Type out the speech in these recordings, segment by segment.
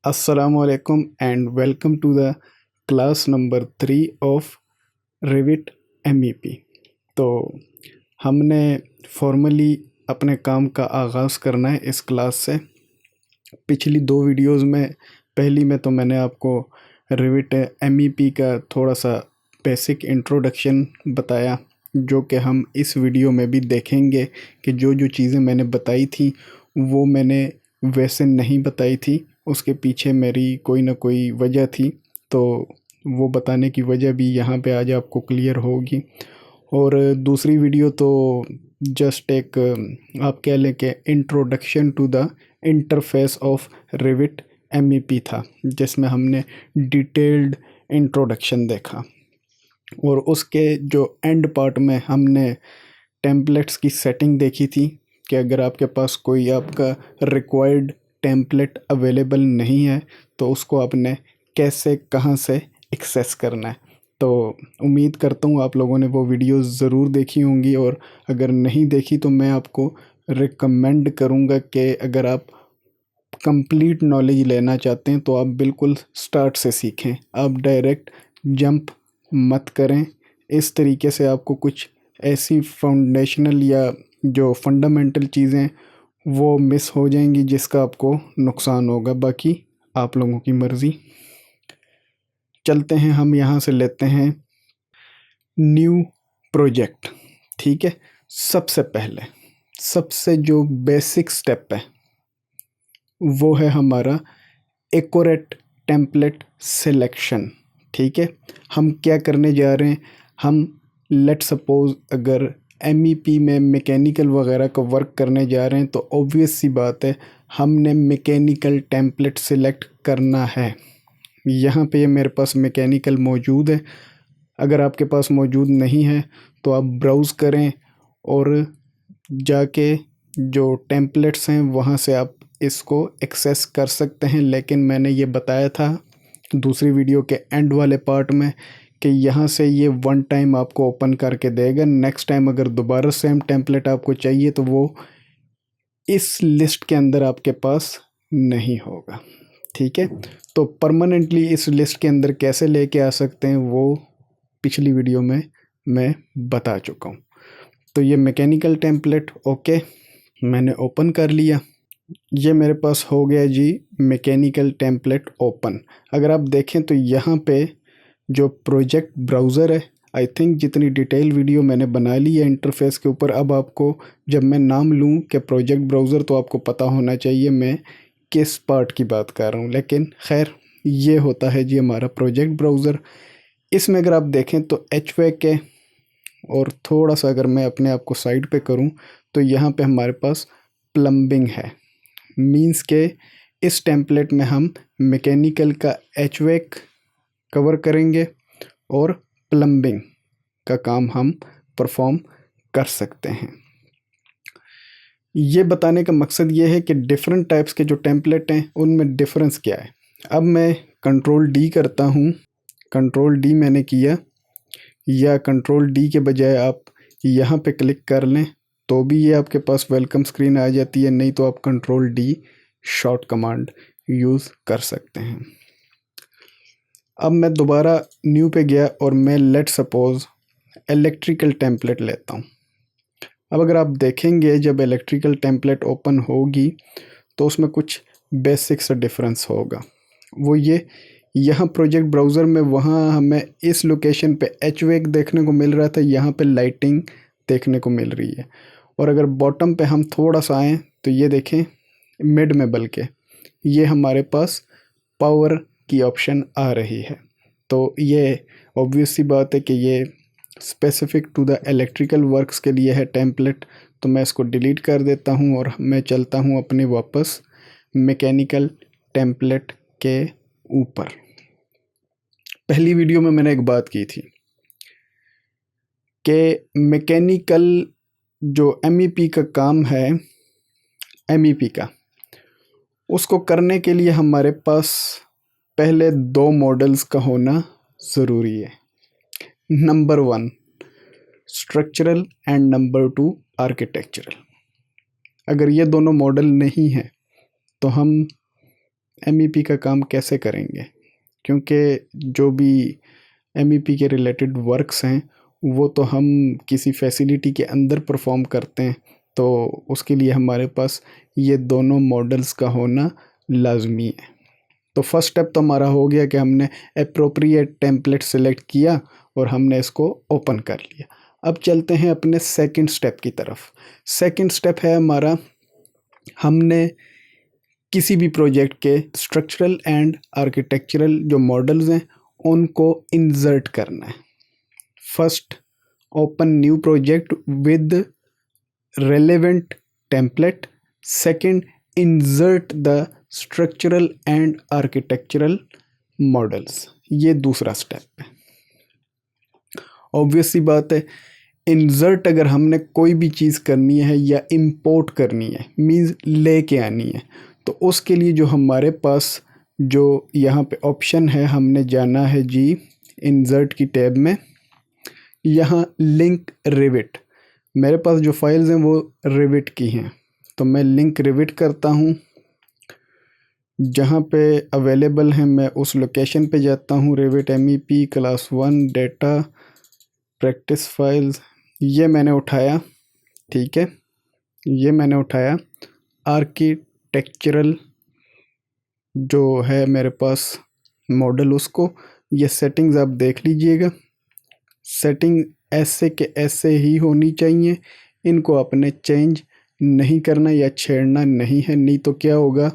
Assalamualaikum and welcome to the class number 3 of Revit MEP। तो हमने formally अपने काम का आगाज़ करना है इस क्लास से। पिछली दो वीडियोस में पहली में तो मैंने आपको Revit MEP का थोड़ा सा बेसिक इंट्रोडक्शन बताया, जो कि हम इस वीडियो में भी देखेंगे कि जो जो चीज़ें मैंने बताई थी वो मैंने वैसे नहीं बताई थी, उसके पीछे मेरी कोई ना कोई वजह थी। तो वो बताने की वजह भी यहाँ पे आज आपको क्लियर होगी। और दूसरी वीडियो तो जस्ट एक आप कह लें कि introduction to the interface of Revit MEP था, जिसमें हमने डिटेल्ड इंट्रोडक्शन देखा। और उसके जो एंड पार्ट में हमने टेम्पलेट्स की सेटिंग देखी थी कि अगर आपके पास कोई आपका रिक्वायर्ड टेम्पलेट अवेलेबल नहीं है तो उसको आपने कैसे कहाँ से एक्सेस करना है। तो उम्मीद करता हूँ आप लोगों ने वो वीडियो ज़रूर देखी होंगी, और अगर नहीं देखी तो मैं आपको रिकमेंड करूँगा कि अगर आप कंप्लीट नॉलेज लेना चाहते हैं तो आप बिल्कुल स्टार्ट से सीखें, आप डायरेक्ट जंप मत करें। इस तरीके से आपको कुछ ऐसी फाउंडेशनल या जो फंडामेंटल चीज़ें वो मिस हो जाएंगी जिसका आपको नुकसान होगा। बाकी आप लोगों की मर्ज़ी। चलते हैं, हम यहाँ से लेते हैं न्यू प्रोजेक्ट। ठीक है, सबसे पहले सबसे जो बेसिक स्टेप है वो है हमारा एक्यूरेट टेम्पलेट सिलेक्शन। ठीक है, हम क्या करने जा रहे हैं, हम लेट सपोज अगर MEP में मैकेनिकल वगैरह का वर्क करने जा रहे हैं तो ऑब्वियस सी बात है हमने मैकेनिकल टेम्पलेट सिलेक्ट करना है। यहाँ पे मेरे पास मैकेनिकल मौजूद है, अगर आपके पास मौजूद नहीं है तो आप ब्राउज़ करें और जाके जो टेम्पलेट्स हैं वहाँ से आप इसको एक्सेस कर सकते हैं। लेकिन मैंने ये बताया था दूसरी वीडियो के एंड वाले पार्ट में कि यहाँ से ये वन टाइम आपको ओपन करके देगा। नेक्स्ट टाइम अगर दोबारा सेम टेम्पलेट आपको चाहिए तो वो इस लिस्ट के अंदर आपके पास नहीं होगा। ठीक है, तो परमानेंटली इस लिस्ट के अंदर कैसे लेके आ सकते हैं वो पिछली वीडियो में मैं बता चुका हूँ। तो ये मैकेनिकल टेम्पलेट ओके मैंने ओपन कर लिया, ये मेरे पास हो गया जी मैकेनिकल टेम्पलेट ओपन। अगर आप देखें तो यहाँ पे जो प्रोजेक्ट ब्राउज़र है, आई थिंक जितनी डिटेल वीडियो मैंने बना ली है इंटरफेस के ऊपर, अब आपको जब मैं नाम लूँ कि प्रोजेक्ट ब्राउज़र तो आपको पता होना चाहिए मैं किस पार्ट की बात कर रहा हूँ। लेकिन खैर ये होता है जी हमारा प्रोजेक्ट ब्राउज़र। इसमें अगर आप देखें तो HVAC है, और थोड़ा सा अगर मैं अपने आप को साइड पे करूं तो यहाँ पे हमारे पास प्लम्बिंग है। मींस के इस टेम्पलेट में हम मैकेनिकल का HVAC कवर करेंगे और प्लम्बिंग का काम हम परफॉर्म कर सकते हैं। ये बताने का मकसद ये है कि डिफरेंट टाइप्स के जो टेम्पलेट हैं उनमें डिफरेंस क्या है। अब मैं कंट्रोल D करता हूँ, कंट्रोल D मैंने किया, या कंट्रोल D के बजाय आप यहाँ पे क्लिक कर लें तो भी ये आपके पास वेलकम स्क्रीन आ जाती है, नहीं तो आप control D short command use कर सकते हैं। अब मैं दोबारा न्यू पे गया और मैं लेट सपोज इलेक्ट्रिकल टेम्पलेट लेता हूँ। अब अगर आप देखेंगे जब इलेक्ट्रिकल टेम्पलेट ओपन होगी तो उसमें कुछ बेसिक सा डिफरेंस होगा। वो ये, यहाँ प्रोजेक्ट ब्राउज़र में वहाँ हमें इस लोकेशन पे HVAC देखने को मिल रहा था, यहाँ पे लाइटिंग देखने को मिल रही है। और अगर बॉटम पे हम थोड़ा सा आएँ तो ये देखें मिड में, बल्कि ये हमारे पास पावर की ऑप्शन आ रही है। तो ये ऑब्वियस सी बात है कि ये specific to the electrical works के लिए है टेम्पलेट। तो मैं इसको डिलीट कर देता हूँ और मैं चलता हूँ अपने वापस मैकेनिकल टेम्पलेट के ऊपर। पहली वीडियो में मैंने एक बात की थी कि मैकेनिकल जो MEP का काम है, MEP का, उसको करने के लिए हमारे पास पहले दो मॉडल्स का होना ज़रूरी है। Number 1 structural and number 2 architectural. अगर ये दोनों मॉडल नहीं हैं तो हम MEP का काम कैसे करेंगे, क्योंकि जो भी MEP के रिलेटेड वर्क्स हैं वो तो हम किसी फैसिलिटी के अंदर परफॉर्म करते हैं, तो उसके लिए हमारे पास ये दोनों मॉडल्स का होना लाजमी है। तो फर्स्ट स्टेप तो हमारा हो गया कि हमने एप्रोप्रिएट टेम्पलेट सेलेक्ट किया और हमने इसको ओपन कर लिया। अब चलते हैं अपने सेकंड स्टेप की तरफ। सेकंड स्टेप है हमारा, हमने किसी भी प्रोजेक्ट के स्ट्रक्चरल एंड आर्किटेक्चरल जो मॉडल्स हैं उनको इंसर्ट करना है। First, open new project with relevant template. Second, insert the structural and architectural models. ये दूसरा स्टेप है। ऑब्वियस सी बात है, इंसर्ट अगर हमने कोई भी चीज़ करनी है या इंपोर्ट करनी है, मीन्स लेके आनी है, तो उसके लिए जो हमारे पास जो यहाँ पे ऑप्शन है, हमने जाना है जी इंसर्ट की टैब में, यहाँ लिंक रिविट। मेरे पास जो फाइल्स हैं वो रिविट की हैं, तो मैं लिंक रिविट करता हूँ। जहाँ पे अवेलेबल है मैं उस लोकेशन पे जाता हूँ, rivet MEP class 1 data practice files, ये मैंने उठाया, ठीक है, ये मैंने उठाया। आर्किटेक्चरल जो है मेरे पास मॉडल, उसको, ये सेटिंग्स आप देख लीजिएगा। सेटिंग ऐसे के ऐसे ही होनी चाहिए, इनको आपने चेंज नहीं करना या छेड़ना नहीं है, नहीं तो क्या होगा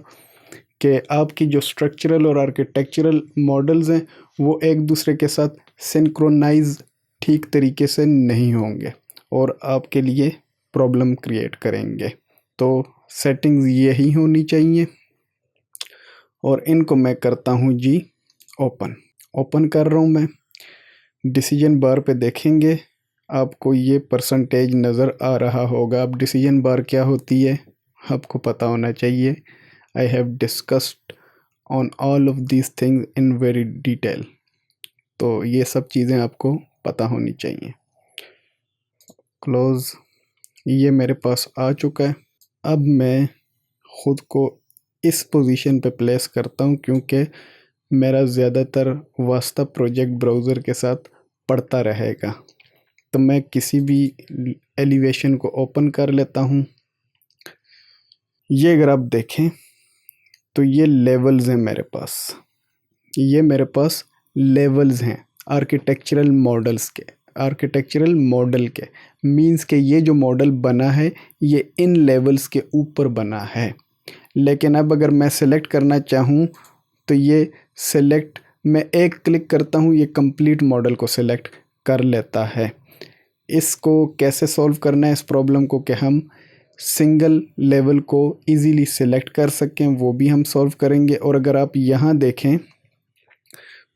कि आपकी जो स्ट्रक्चरल और आर्किटेक्चरल मॉडल्स हैं वो एक दूसरे के साथ सिंक्रोनाइज ठीक तरीके से नहीं होंगे और आपके लिए प्रॉब्लम क्रिएट करेंगे। तो सेटिंग्स यही होनी चाहिए और इनको मैं करता हूँ जी ओपन कर रहा हूँ मैं। डिसीजन बार पे देखेंगे आपको ये परसेंटेज नज़र आ रहा होगा। अब डिसीजन बार क्या होती है आपको पता होना चाहिए। I have discussed on all of these things in very detail, तो ये सब चीज़ें आपको पता होनी चाहिए। क्लोज, ये मेरे पास आ चुका है। अब मैं ख़ुद को इस पोजीशन पे प्लेस करता हूँ क्योंकि मेरा ज़्यादातर वास्ता प्रोजेक्ट ब्राउज़र के साथ पड़ता रहेगा। तो मैं किसी भी एलिवेशन को ओपन कर लेता हूँ। ये अगर आप देखें तो ये लेवल्स हैं मेरे पास, ये मेरे पास लेवल्स हैं आर्किटेक्चरल मॉडल्स के, आर्किटेक्चरल मॉडल के। मींस के ये जो मॉडल बना है ये इन लेवल्स के ऊपर बना है। लेकिन अब अगर मैं सेलेक्ट करना चाहूँ तो ये सेलेक्ट, मैं एक क्लिक करता हूँ ये कंप्लीट मॉडल को सेलेक्ट कर लेता है। इसको कैसे सॉल्व करना है इस प्रॉब्लम को कि हम सिंगल लेवल को इजीली सेलेक्ट कर सकें, वो भी हम सॉल्व करेंगे। और अगर आप यहाँ देखें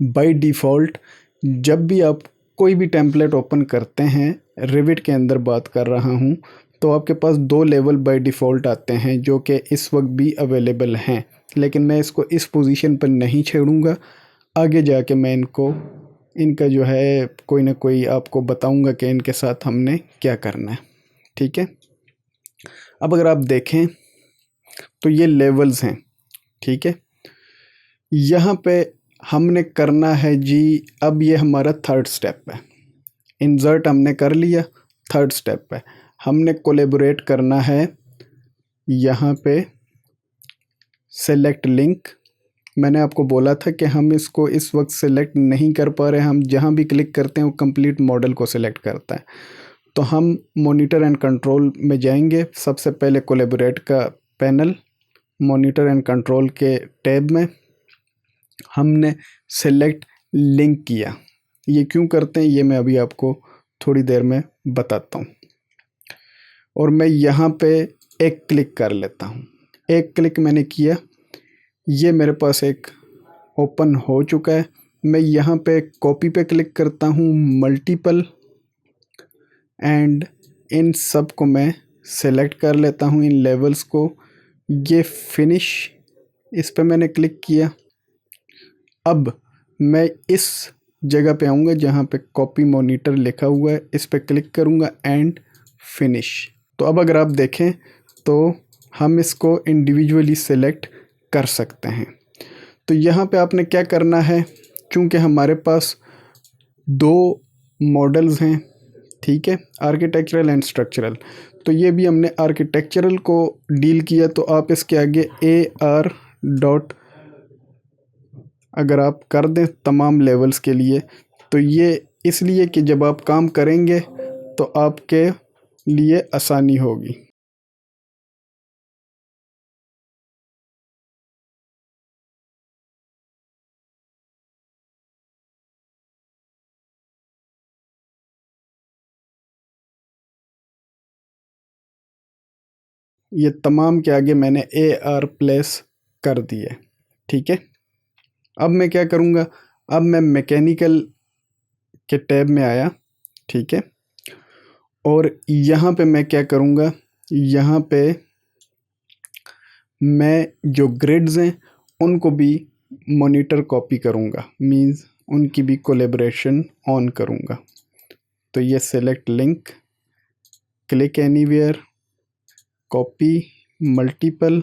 बाय डिफ़ॉल्ट जब भी आप कोई भी टेम्पलेट ओपन करते हैं, रिविट के अंदर बात कर रहा हूँ, तो आपके पास 2 लेवल बाय डिफ़ॉल्ट आते हैं जो कि इस वक्त भी अवेलेबल हैं। लेकिन मैं इसको इस पोजीशन पर नहीं छेड़ूंगा, आगे जाके मैं इनका जो है कोई ना कोई आपको बताऊंगा कि इनके साथ हमने क्या करना है, ठीक है। अब अगर आप देखें तो ये लेवल्स हैं, ठीक है। यहाँ पे हमने करना है जी, अब ये हमारा थर्ड स्टेप है। इंसर्ट हमने कर लिया, थर्ड स्टेप है हमने कोलैबोरेट करना है। यहाँ पे सेलेक्ट लिंक, मैंने आपको बोला था कि हम इसको इस वक्त सेलेक्ट नहीं कर पा रहे, हम जहाँ भी क्लिक करते हैं वो कंप्लीट मॉडल को सेलेक्ट करता है। तो हम मॉनिटर एंड कंट्रोल में जाएंगे। सबसे पहले कोलैबोरेट का पैनल, मॉनिटर एंड कंट्रोल के टैब में हमने सेलेक्ट लिंक किया। ये क्यों करते हैं ये मैं अभी आपको थोड़ी देर में बताता हूँ। और मैं यहाँ पे एक क्लिक कर लेता हूँ। एक क्लिक मैंने किया, ये मेरे पास एक ओपन हो चुका है। मैं यहाँ पे कॉपी पे क्लिक करता हूँ मल्टीपल, एंड इन सब को मैं सेलेक्ट कर लेता हूँ, इन लेवल्स को। ये फिनिश, इस पे मैंने क्लिक किया। अब मैं इस जगह पे आऊँगा जहाँ पे कॉपी मॉनिटर लिखा हुआ है, इस पे क्लिक करूँगा एंड फिनिश। तो अब अगर आप देखें तो हम इसको इंडिविजुअली सेलेक्ट कर सकते हैं। तो यहाँ पे आपने क्या करना है, चूँकि हमारे पास दो मॉडल्स हैं, ठीक है, आर्किटेक्चरल एंड स्ट्रक्चरल, तो ये भी हमने आर्किटेक्चरल को डील किया, तो आप इसके आगे AR डॉट अगर आप कर दें तमाम लेवल्स के लिए, तो ये इसलिए कि जब आप काम करेंगे तो आपके लिए आसानी होगी। ये तमाम के आगे मैंने AR प्लेस कर दिए, ठीक है। अब मैं क्या करूँगा, अब मैं मैकेनिकल के टैब में आया, ठीक है, और यहाँ पे मैं क्या करूँगा, यहाँ पे मैं जो ग्रिड्स हैं उनको भी मॉनिटर कॉपी करूँगा, मींस उनकी भी कोलेब्रेशन ऑन करूँगा। तो ये select link, click anywhere, copy multiple,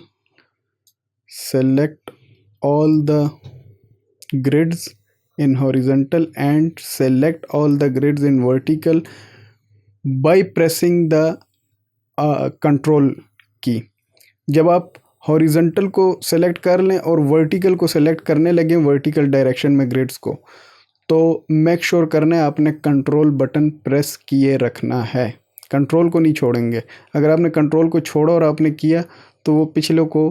select all the grids in horizontal and select all the grids in vertical by pressing the control की। जब आप हॉरिजॉन्टल को सेलेक्ट कर लें और वर्टिकल को सेलेक्ट करने लगें, वर्टिकल डायरेक्शन में ग्रिड्स को, तो मेक श्योर करना है आपने कंट्रोल बटन प्रेस किए रखना है, कंट्रोल को नहीं छोड़ेंगे। अगर आपने कंट्रोल को छोड़ा और आपने किया तो वो पिछले को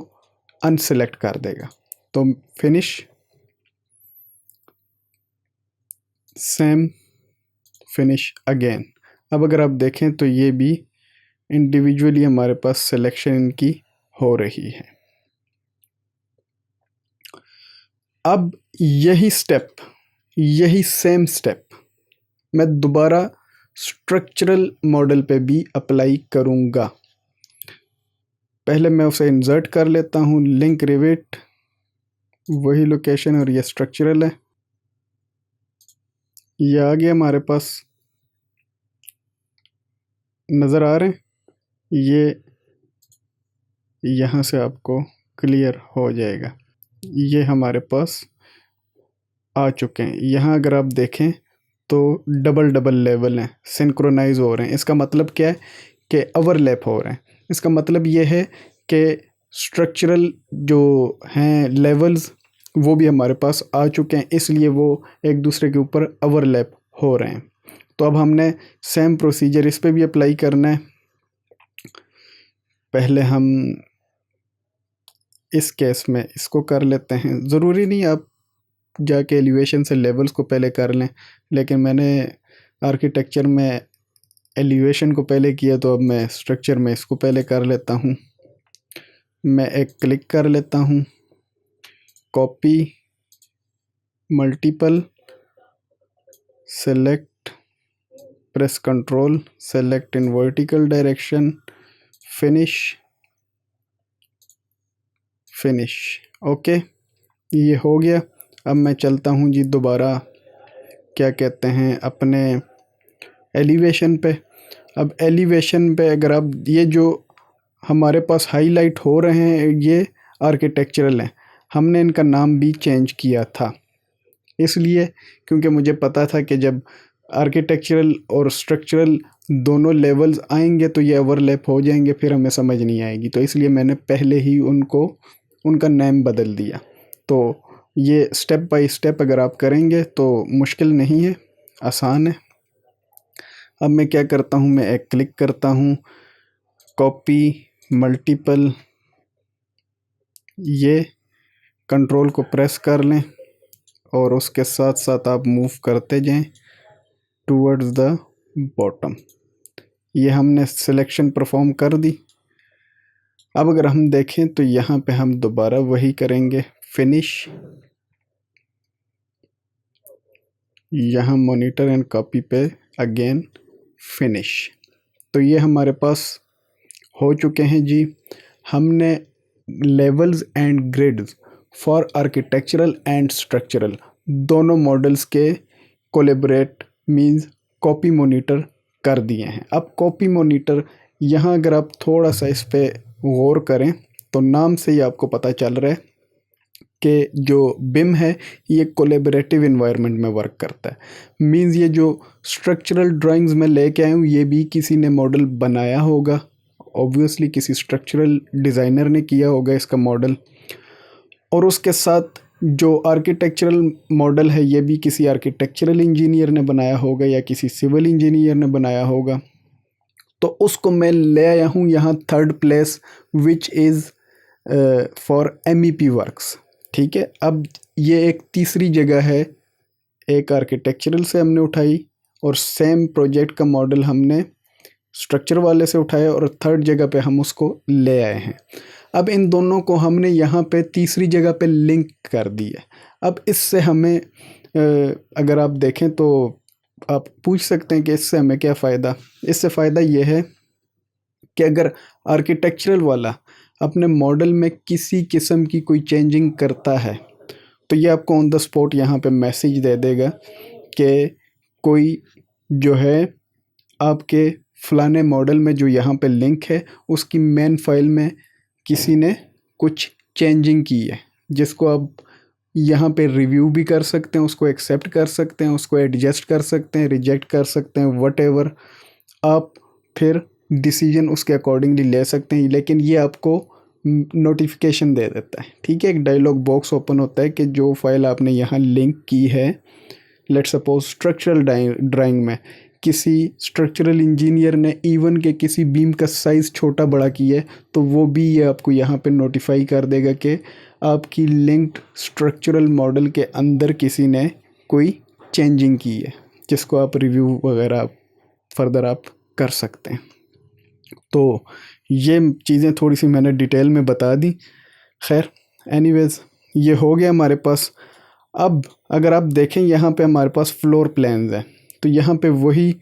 अनसेलेक्ट कर देगा। तो फिनिश, सेम, फिनिश अगेन। अब अगर आप देखें तो ये भी इंडिविजुअली हमारे पास सिलेक्शन इनकी हो रही है। अब यही स्टेप, यही सेम स्टेप मैं दोबारा स्ट्रक्चरल मॉडल पे भी अप्लाई करूँगा। पहले मैं उसे इंसर्ट कर लेता हूँ, लिंक रिविट, वही लोकेशन, और ये स्ट्रक्चरल है, ये आ गया हमारे पास, नज़र आ रहे हैं, ये यहाँ से आपको क्लियर हो जाएगा। ये हमारे पास आ चुके हैं। यहाँ अगर आप देखें तो डबल डबल लेवल हैं, सिंक्रोनाइज हो रहे हैं। इसका मतलब क्या है कि ओवरलैप हो रहे हैं। इसका मतलब ये है कि स्ट्रक्चरल जो हैं लेवल्स वो भी हमारे पास आ चुके हैं, इसलिए वो एक दूसरे के ऊपर ओवरलैप हो रहे हैं। तो अब हमने सेम प्रोसीजर इस पे भी अप्लाई करना है। पहले हम इस केस में इसको कर लेते हैं, ज़रूरी नहीं आप जाके एलिवेशन से लेवल्स को पहले कर लें, लेकिन मैंने आर्किटेक्चर में एलिवेशन को पहले किया, तो अब मैं स्ट्रक्चर में इसको पहले कर लेता हूँ। मैं एक क्लिक कर लेता हूँ, copy multiple, select, press control, select in vertical direction, finish, finish, okay, ये हो गया। अब मैं चलता हूँ जी दोबारा, क्या कहते हैं, अपने एलिवेशन पे। अब एलिवेशन पे अगर आप ये जो हमारे पास हाईलाइट हो रहे हैं ये आर्किटेक्चरल हैं, हमने इनका नाम भी चेंज किया था, इसलिए क्योंकि मुझे पता था कि जब आर्किटेक्चरल और स्ट्रक्चरल दोनों लेवल्स आएंगे तो ये ओवरलैप हो जाएंगे, फिर हमें समझ नहीं आएगी, तो इसलिए मैंने पहले ही उनको उनका नेम बदल दिया। तो ये स्टेप बाय स्टेप अगर आप करेंगे तो मुश्किल नहीं है, आसान है। अब मैं क्या करता हूँ, मैं एक क्लिक करता हूँ, कॉपी मल्टीपल, ये कंट्रोल को प्रेस कर लें और उसके साथ साथ आप मूव करते जाएं टूवर्ड्स द बॉटम। ये हमने सिलेक्शन परफॉर्म कर दी। अब अगर हम देखें तो यहाँ पे हम दोबारा वही करेंगे, फिनिश, यहाँ मॉनिटर एंड कॉपी पे अगेन फिनिश। तो ये हमारे पास हो चुके हैं जी। हमने levels and grids for architectural and structural दोनों मॉडल्स के कोलेबरेट मींस कॉपी मॉनिटर कर दिए हैं। अब कॉपी मॉनिटर यहाँ अगर आप थोड़ा सा इस पे गौर करें तो नाम से ही आपको पता चल रहा है कि जो बिम है ये कोलेबरेटिव इन्वायरमेंट में वर्क करता है। मींस ये जो स्ट्रक्चरल ड्राइंग्स मैं लेके आया हूँ ये भी किसी ने मॉडल बनाया होगा, ऑब्वियसली किसी स्ट्रक्चरल डिज़ाइनर ने किया होगा इसका मॉडल, और उसके साथ जो आर्किटेक्चरल मॉडल है ये भी किसी आर्किटेक्चरल इंजीनियर ने बनाया होगा या किसी सिविल इंजीनियर ने बनाया होगा। तो उसको मैं ले आया हूँ यहाँ third place which is for MEP works. ठीक है, अब ये एक तीसरी जगह है, एक आर्किटेक्चरल से हमने उठाई और सेम प्रोजेक्ट का मॉडल हमने स्ट्रक्चर वाले से उठाया और थर्ड जगह पे हम उसको ले आए हैं। अब इन दोनों को हमने यहाँ पे तीसरी जगह पे लिंक कर दिया। अब इससे हमें अगर आप देखें तो आप पूछ सकते हैं कि इससे हमें क्या फ़ायदा। इससे फ़ायदा ये है कि अगर आर्किटेक्चरल वाला अपने मॉडल में किसी किस्म की कोई चेंजिंग करता है तो ये आपको ऑन द स्पॉट यहाँ पे मैसेज दे देगा कि कोई जो है आपके फ़लाने मॉडल में जो यहाँ पे लिंक है उसकी मेन फाइल में किसी ने कुछ चेंजिंग की है, जिसको आप यहाँ पे रिव्यू भी कर सकते हैं, उसको एक्सेप्ट कर सकते हैं, उसको एडजस्ट कर सकते हैं, रिजेक्ट कर सकते हैं, व्हाटएवर आप फिर डिसीजन उसके अकॉर्डिंगली ले सकते हैं। लेकिन ये आपको नोटिफिकेशन दे देता है। ठीक है, एक डायलॉग बॉक्स ओपन होता है कि जो फाइल आपने यहाँ लिंक की है, लेट्स सपोज स्ट्रक्चरल ड्राइंग में किसी स्ट्रक्चरल इंजीनियर ने इवन के किसी बीम का साइज़ छोटा बड़ा किया है तो वो भी ये आपको यहाँ पे नोटिफाई कर देगा कि आपकी लिंक्ड स्ट्रक्चरल मॉडल के अंदर किसी ने कोई चेंजिंग की है, जिसको आप रिव्यू वगैरह फर्दर आप कर सकते हैं। तो ये चीज़ें थोड़ी सी मैंने डिटेल में बता दी। खैर एनीवेज़ ये हो गया हमारे पास। अब अगर आप देखें यहाँ पे हमारे पास फ्लोर प्लान्स हैं तो यहाँ पे वही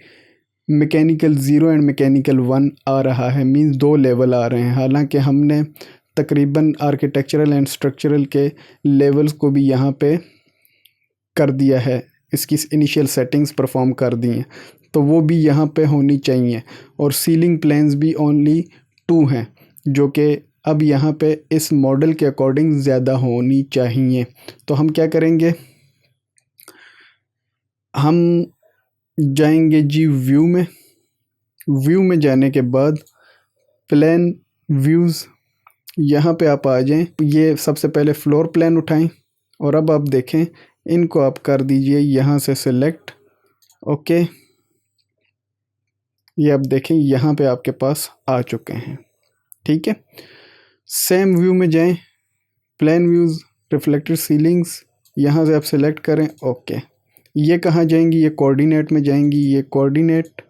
मैकेनिकल 0 एंड मैकेनिकल 1 आ रहा है, मींस 2 लेवल आ रहे हैं। हालांकि हमने तकरीबन आर्किटेक्चरल एंड स्ट्रक्चरल के लेवल्स को भी यहाँ पे कर दिया है, इसकी इनिशियल सेटिंग्स परफॉर्म कर दी हैं, तो वो भी यहाँ पे होनी चाहिए। और सीलिंग प्लान्स भी ओनली 2 हैं जो कि अब यहाँ पे इस मॉडल के अकॉर्डिंग ज़्यादा होनी चाहिए। तो हम क्या करेंगे, हम जाएंगे जी व्यू में। व्यू में जाने के बाद प्लान व्यूज़, यहाँ पे आप आ जाएं। ये सबसे पहले फ्लोर प्लान उठाएं और अब आप देखें इनको आप कर दीजिए यहाँ से सिलेक्ट। ओके, ये आप देखें यहाँ पे आपके पास आ चुके हैं। ठीक है, सेम व्यू में जाएं, प्लान व्यूज़, रिफ्लेक्टेड सीलिंग्स, यहाँ से आप सिलेक्ट करें। ओके, ये कहाँ जाएंगी, ये कोऑर्डिनेट में जाएंगी, ये कोऑर्डिनेट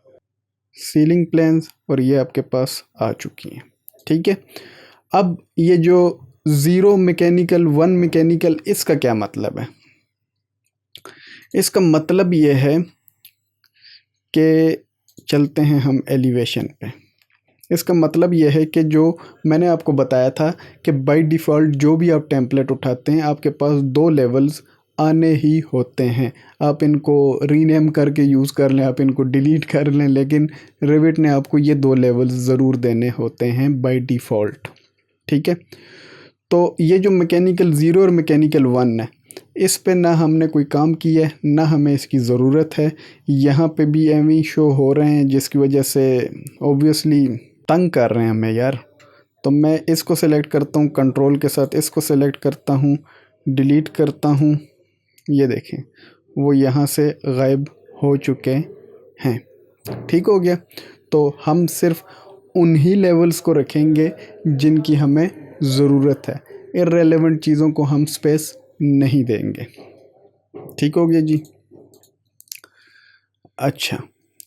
सीलिंग प्लान्स, और ये आपके पास आ चुकी हैं। ठीक है, अब ये जो 0 मैकेनिकल 1 मैकेनिकल, इसका क्या मतलब है? इसका मतलब ये है कि चलते हैं हम एलिवेशन पे। इसका मतलब यह है कि जो मैंने आपको बताया था कि बाय डिफ़ॉल्ट जो भी आप टेम्पलेट उठाते हैं आपके पास 2 लेवल्स आने ही होते हैं। आप इनको रीनेम करके यूज़ कर लें, आप इनको डिलीट कर लें, लेकिन रिविट ने आपको ये 2 लेवल्स ज़रूर देने होते हैं बाय डिफ़ॉल्ट। ठीक है, तो ये जो मैकेनिकल 0 और मैकेनिकल 1 है, इस पे ना हमने कोई काम किया है, ना हमें इसकी ज़रूरत है। यहाँ पे भी एमी शो हो रहे हैं जिसकी वजह से ऑब्वियसली तंग कर रहे हैं हमें यार। तो मैं इसको सेलेक्ट करता हूँ, कंट्रोल के साथ इसको सेलेक्ट करता हूँ, डिलीट करता हूँ। ये देखें वो यहाँ से गायब हो चुके हैं। ठीक हो गया। तो हम सिर्फ उन्हीं लेवल्स को रखेंगे जिनकी हमें ज़रूरत है, इर्रेलेवेंट चीज़ों को हम स्पेस नहीं देंगे। ठीक हो गया जी। अच्छा,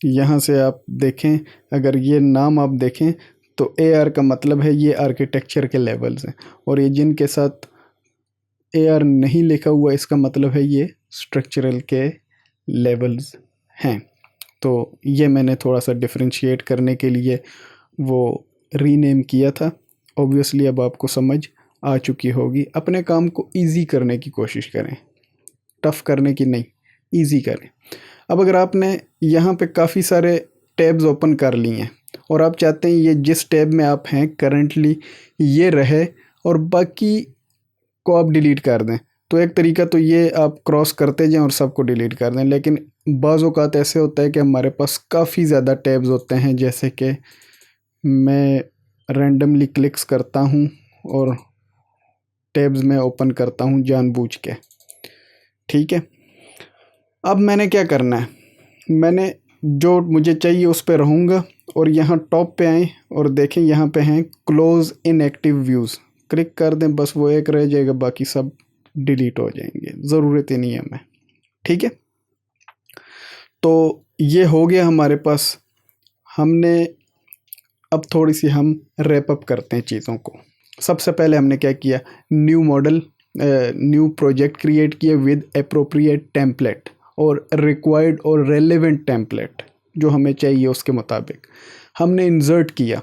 यहाँ से आप देखें, अगर ये नाम आप देखें तो AR का मतलब है ये आर्किटेक्चर के लेवल्स हैं, और ये जिनके साथ AR नहीं लिखा हुआ इसका मतलब है ये स्ट्रक्चरल के लेवल्स हैं। तो ये मैंने थोड़ा सा डिफरेंशिएट करने के लिए वो रीनेम किया था। ऑब्वियसली अब आपको समझ आ चुकी होगी। अपने काम को इजी करने की कोशिश करें, टफ़ करने की नहीं, इजी करें। अब अगर आपने यहाँ पे काफ़ी सारे टैब्स ओपन कर लिए हैं और आप चाहते हैं ये जिस टैब में आप हैं करंटली ये रहे और बाकी को आप डिलीट कर दें। तो एक तरीका तो ये आप क्रॉस करते जाएं और सबको डिलीट कर दें, लेकिन बाज़ औक़ात ऐसे होता है कि हमारे पास काफ़ी ज़्यादा टैब्स होते हैं, जैसे कि मैं रैंडमली क्लिक्स करता हूँ और टैब्स में ओपन करता हूँ जानबूझ के। ठीक है, अब मैंने क्या करना है, मैंने जो मुझे चाहिए उस पर रहूँगा और यहाँ टॉप पे आएँ और देखें यहाँ पे हैं क्लोज़ इनएक्टिव व्यूज़, क्लिक कर दें, बस वो एक रह जाएगा, बाकी सब डिलीट हो जाएंगे, ज़रूरत ही नहीं है हमें। ठीक है, तो ये हो गया हमारे पास। हमने अब थोड़ी सी हम रैप अप करते हैं चीज़ों को। सबसे पहले हमने क्या किया, new model new project create किया विद एप्रोप्रिएट टेम्पलेट और रिक्वायर्ड और रेलेवेंट टेम्पलेट जो हमें चाहिए उसके मुताबिक हमने इंसर्ट किया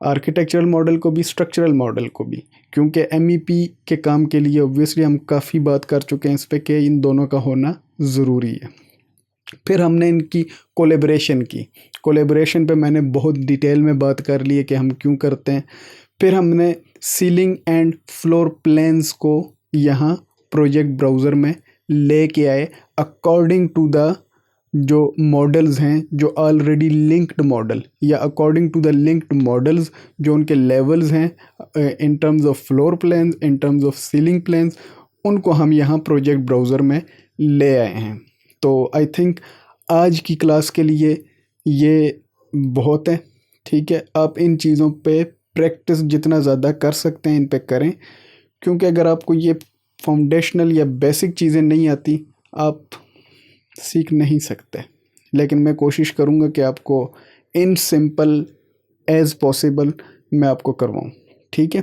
आर्किटेक्चरल मॉडल को भी, स्ट्रक्चरल मॉडल को भी, क्योंकि MEP के काम के लिए ऑब्वियसली हम काफ़ी बात कर चुके हैं इस पर कि इन दोनों का होना ज़रूरी है। फिर हमने इनकी कोलेब्रेशन की, कोलेब्रेशन पे मैंने बहुत डिटेल में बात कर ली है कि हम क्यों करते हैं। फिर हमने सीलिंग एंड फ्लोर प्लान्स को यहाँ प्रोजेक्ट ब्राउज़र में लेके आए अकॉर्डिंग टू द जो मॉडल्स हैं, जो ऑलरेडी लिंक्ड मॉडल या according to the linked models जो उनके लेवल्स हैं in terms of floor plans, in terms of ceiling plans, उनको हम यहाँ प्रोजेक्ट ब्राउज़र में ले आए हैं। तो आई थिंक आज की क्लास के लिए ये बहुत है। ठीक है, आप इन चीज़ों पे प्रैक्टिस जितना ज़्यादा कर सकते हैं इन पे करें, क्योंकि अगर आपको ये फाउंडेशनल या बेसिक चीज़ें नहीं आती आप सीख नहीं सकते। लेकिन मैं कोशिश करूँगा कि आपको इन सिंपल एज पॉसिबल मैं आपको करवाऊँ। ठीक है,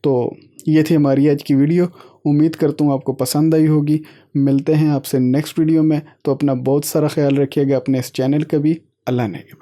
तो ये थी हमारी आज की वीडियो। उम्मीद करता हूँ आपको पसंद आई होगी। मिलते हैं आपसे नेक्स्ट वीडियो में। तो अपना बहुत सारा ख्याल रखिएगा, अपने इस चैनल का भी। अल्लाह ने।